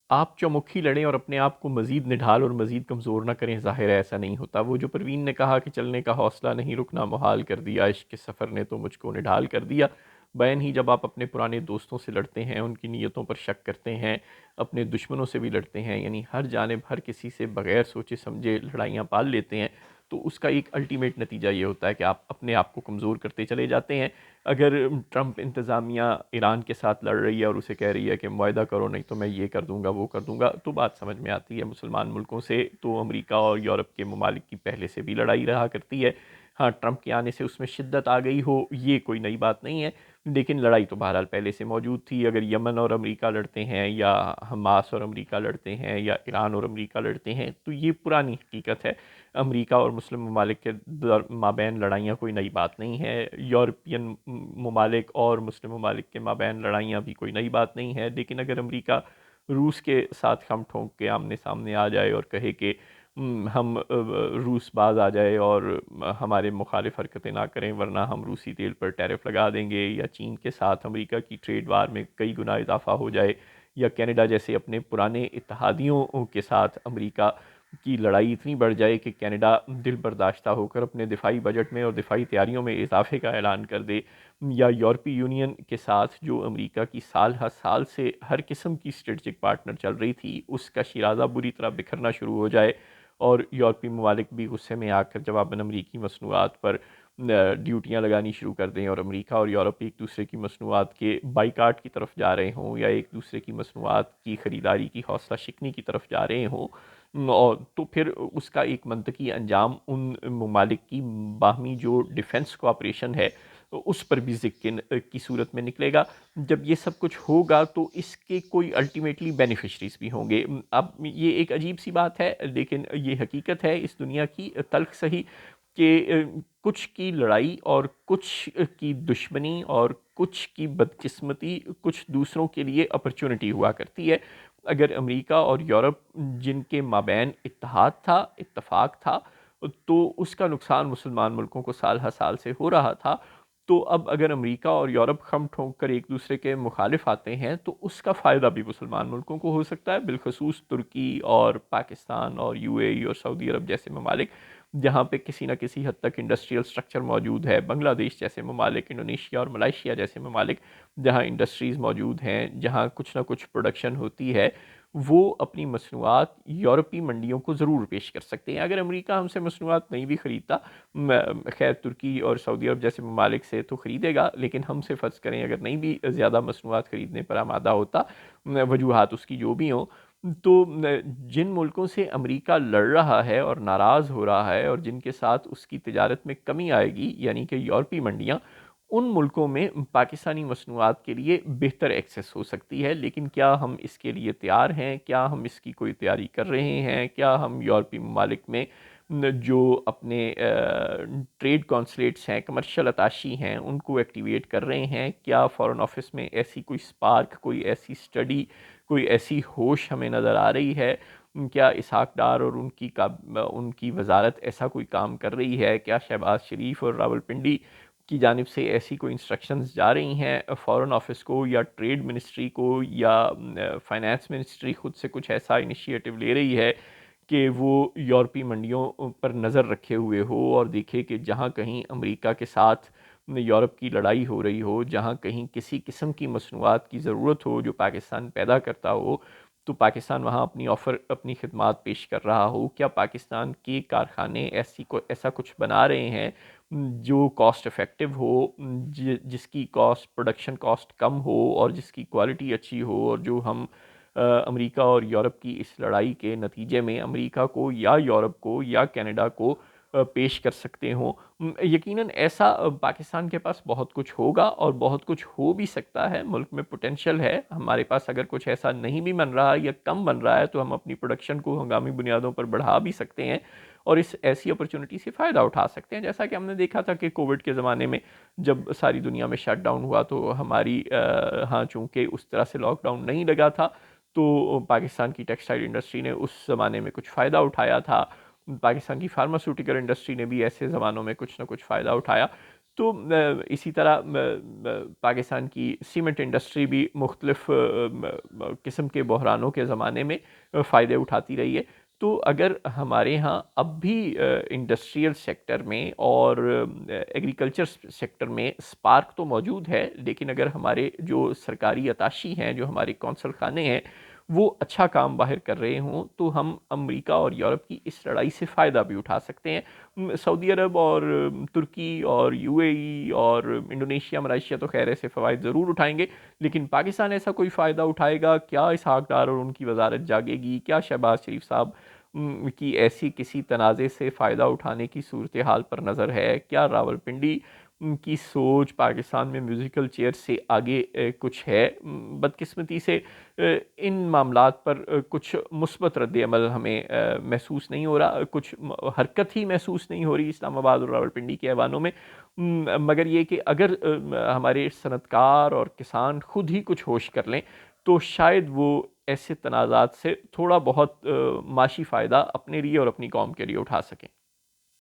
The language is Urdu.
آپ چومکھی لڑیں اور اپنے آپ کو مزید نڈھال اور مزید کمزور نہ کریں، ظاہر ہے ایسا نہیں ہوتا۔ وہ جو پروین نے کہا کہ چلنے کا حوصلہ نہیں رکنا محال کر دیا، عشق کے سفر نے تو مجھ کو نڈھال کر دیا، بیان ہی جب آپ اپنے پرانے دوستوں سے لڑتے ہیں، ان کی نیتوں پر شک کرتے ہیں، اپنے دشمنوں سے بھی لڑتے ہیں، یعنی ہر جانب ہر کسی سے بغیر سوچے سمجھے لڑائیاں پال لیتے ہیں، تو اس کا ایک الٹیمیٹ نتیجہ یہ ہوتا ہے کہ آپ اپنے آپ کو کمزور کرتے چلے جاتے ہیں۔ اگر ٹرمپ انتظامیہ ایران کے ساتھ لڑ رہی ہے اور اسے کہہ رہی ہے کہ معاہدہ کرو نہیں تو میں یہ کر دوں گا وہ کر دوں گا، تو بات سمجھ میں آتی ہے مسلمان ملکوں سے تو امریکہ اور یورپ کے ممالک کی پہلے سے بھی لڑائی رہا کرتی ہے۔ ہاں، ٹرمپ کے آنے سے اس میں شدت آ گئی ہو یہ کوئی نئی بات نہیں ہے، لیکن لڑائی تو بہرحال پہلے سے موجود تھی۔ اگر یمن اور امریکہ لڑتے ہیں یا حماس اور امریکہ لڑتے ہیں یا ایران اور امریکہ لڑتے ہیں تو یہ پرانی حقیقت ہے۔ امریکہ اور مسلم ممالک کے مابین لڑائیاں کوئی نئی بات نہیں ہے، یورپین ممالک اور مسلم ممالک کے مابین لڑائیاں بھی کوئی نئی بات نہیں ہے۔ لیکن اگر امریکہ روس کے ساتھ ہم ٹھونک کے آمنے سامنے آ جائے اور کہے کہ ہم روس باز آ جائے اور ہمارے مخالف حرکتیں نہ کریں ورنہ ہم روسی تیل پر ٹیرف لگا دیں گے، یا چین کے ساتھ امریکہ کی ٹریڈ وار میں کئی گنا اضافہ ہو جائے، یا کینیڈا جیسے اپنے پرانے اتحادیوں کے ساتھ امریکہ کی لڑائی اتنی بڑھ جائے کہ کینیڈا دل برداشتہ ہو کر اپنے دفاعی بجٹ میں اور دفاعی تیاریوں میں اضافے کا اعلان کر دے، یا یورپی یونین کے ساتھ جو امریکہ کی سال ہر سال سے ہر قسم کی اسٹریٹجک پارٹنر چل رہی تھی اس کا شیرازہ بری طرح بکھرنا شروع ہو جائے، اور یورپی ممالک بھی غصے میں آ کر جواباً امریکی مصنوعات پر ڈیوٹیاں لگانی شروع کر دیں، اور امریکہ اور یورپ ایک دوسرے کی مصنوعات کے بائیکاٹ کی طرف جا رہے ہوں یا ایک دوسرے کی مصنوعات کی خریداری کی حوصلہ شکنی کی طرف جا رہے ہوں، اور تو پھر اس کا ایک منطقی انجام ان ممالک کی باہمی جو ڈیفنس کوآپریشن ہے اس پر بھی ذکر کی صورت میں نکلے گا۔ جب یہ سب کچھ ہوگا تو اس کے کوئی الٹیمیٹلی بینیفیشریز بھی ہوں گے۔ اب یہ ایک عجیب سی بات ہے لیکن یہ حقیقت ہے اس دنیا کی، تلخ سہی، کہ کچھ کی لڑائی اور کچھ کی دشمنی اور کچھ کی بدقسمتی کچھ دوسروں کے لیے اپرچونٹی ہوا کرتی ہے۔ اگر امریکہ اور یورپ جن کے مابین اتحاد تھا، اتفاق تھا، تو اس کا نقصان مسلمان ملکوں کو سال ہر سال سے ہو رہا تھا، تو اب اگر امریکہ اور یورپ خم ٹھونک کر ایک دوسرے کے مخالف آتے ہیں تو اس کا فائدہ بھی مسلمان ملکوں کو ہو سکتا ہے، بالخصوص ترکی اور پاکستان اور یو اے ای اور سعودی عرب جیسے ممالک جہاں پہ کسی نہ کسی حد تک انڈسٹریل سٹرکچر موجود ہے، بنگلہ دیش جیسے ممالک، انڈونیشیا اور ملائیشیا جیسے ممالک جہاں انڈسٹریز موجود ہیں، جہاں کچھ نہ کچھ پروڈکشن ہوتی ہے، وہ اپنی مصنوعات یورپی منڈیوں کو ضرور پیش کر سکتے ہیں۔ اگر امریکہ ہم سے مصنوعات نہیں بھی خریدتا، خیر ترکی اور سعودی عرب جیسے ممالک سے تو خریدے گا، لیکن ہم سے فرض کریں اگر نہیں بھی زیادہ مصنوعات خریدنے پر آمادہ ہوتا، وجوہات اس کی جو بھی ہوں، تو جن ملکوں سے امریکہ لڑ رہا ہے اور ناراض ہو رہا ہے اور جن کے ساتھ اس کی تجارت میں کمی آئے گی، یعنی کہ یورپی منڈیاں، ان ملکوں میں پاکستانی مصنوعات کے لیے بہتر ایکسیس ہو سکتی ہے۔ لیکن کیا ہم اس کے لیے تیار ہیں؟ کیا ہم اس کی کوئی تیاری کر رہے ہیں؟ کیا ہم یورپی ممالک میں جو اپنے ٹریڈ کونسلیٹس ہیں، کمرشل اتاشی ہیں، ان کو ایکٹیویٹ کر رہے ہیں؟ کیا فارن آفس میں ایسی کوئی سپارک، کوئی ایسی اسٹڈی، کوئی ایسی ہوش ہمیں نظر آ رہی ہے؟ کیا اسحاق ڈار اور ان کی وزارت ایسا کوئی کام کر رہی ہے؟ کیا شہباز شریف اور راولپنڈی کی جانب سے ایسی کوئی انسٹرکشنز جا رہی ہیں فارن آفس کو یا ٹریڈ منسٹری کو، یا فائنانس منسٹری خود سے کچھ ایسا انیشیٹو لے رہی ہے کہ وہ یورپی منڈیوں پر نظر رکھے ہوئے ہو اور دیکھے کہ جہاں کہیں امریکہ کے ساتھ یورپ کی لڑائی ہو رہی ہو، جہاں کہیں کسی قسم کی مصنوعات کی ضرورت ہو جو پاکستان پیدا کرتا ہو، تو پاکستان وہاں اپنی خدمات پیش کر رہا ہو؟ کیا پاکستان کے کارخانے ایسا کچھ بنا رہے ہیں جو کاسٹ افیکٹو ہو، جس کی پروڈکشن کاسٹ کم ہو اور جس کی کوالٹی اچھی ہو، اور جو ہم امریکہ اور یورپ کی اس لڑائی کے نتیجے میں امریکہ کو یا یورپ کو یا کینیڈا کو پیش کر سکتے ہوں؟ یقیناً ایسا پاکستان کے پاس بہت کچھ ہوگا اور بہت کچھ ہو بھی سکتا ہے، ملک میں پوٹینشل ہے ہمارے پاس۔ اگر کچھ ایسا نہیں بھی بن رہا یا کم بن رہا ہے تو ہم اپنی پروڈکشن کو ہنگامی بنیادوں پر بڑھا بھی سکتے ہیں اور اس ایسی اپرچونٹی سے فائدہ اٹھا سکتے ہیں، جیسا کہ ہم نے دیکھا تھا کہ کووڈ کے زمانے میں جب ساری دنیا میں شٹ ڈاؤن ہوا تو ہماری ہاں چونکہ اس طرح سے لاک ڈاؤن نہیں لگا تھا تو پاکستان کی ٹیکسٹائل انڈسٹری نے اس زمانے میں کچھ فائدہ اٹھایا تھا، پاکستان کی فارماسیوٹیکل انڈسٹری نے بھی ایسے زمانوں میں کچھ نہ کچھ فائدہ اٹھایا۔ تو اسی طرح پاکستان کی سیمنٹ انڈسٹری بھی مختلف قسم کے بحرانوں کے زمانے میں فائدے اٹھاتی رہی ہے. تو اگر ہمارے ہاں اب بھی انڈسٹریل سیکٹر میں اور ایگریکلچر سیکٹر میں سپارک تو موجود ہے، لیکن اگر ہمارے جو سرکاری اتاشی ہیں، جو ہمارے کونسل خانے ہیں، وہ اچھا کام باہر کر رہے ہوں تو ہم امریکہ اور یورپ کی اس لڑائی سے فائدہ بھی اٹھا سکتے ہیں. سعودی عرب اور ترکی اور یو اے ای اور انڈونیشیا، ملائیشیا تو خیر ایسے فوائد ضرور اٹھائیں گے، لیکن پاکستان ایسا کوئی فائدہ اٹھائے گا؟ کیا اسحاق ڈار اور ان کی وزارت جاگے گی؟ کیا شہباز شریف صاحب کی ایسی کسی تنازع سے فائدہ اٹھانے کی صورتحال پر نظر ہے؟ کیا راولپنڈی کی سوچ پاکستان میں میوزیکل چیئر سے آگے کچھ ہے؟ بدقسمتی سے ان معاملات پر کچھ مثبت رد عمل ہمیں محسوس نہیں ہو رہا، کچھ حرکت ہی محسوس نہیں ہو رہی اسلام آباد اور راولپنڈی کے ایوانوں میں. مگر یہ کہ اگر ہمارے صنعت کار اور کسان خود ہی کچھ ہوش کر لیں تو شاید وہ ایسے تنازعات سے تھوڑا بہت معاشی فائدہ اپنے لیے اور اپنی قوم کے لیے اٹھا سکیں.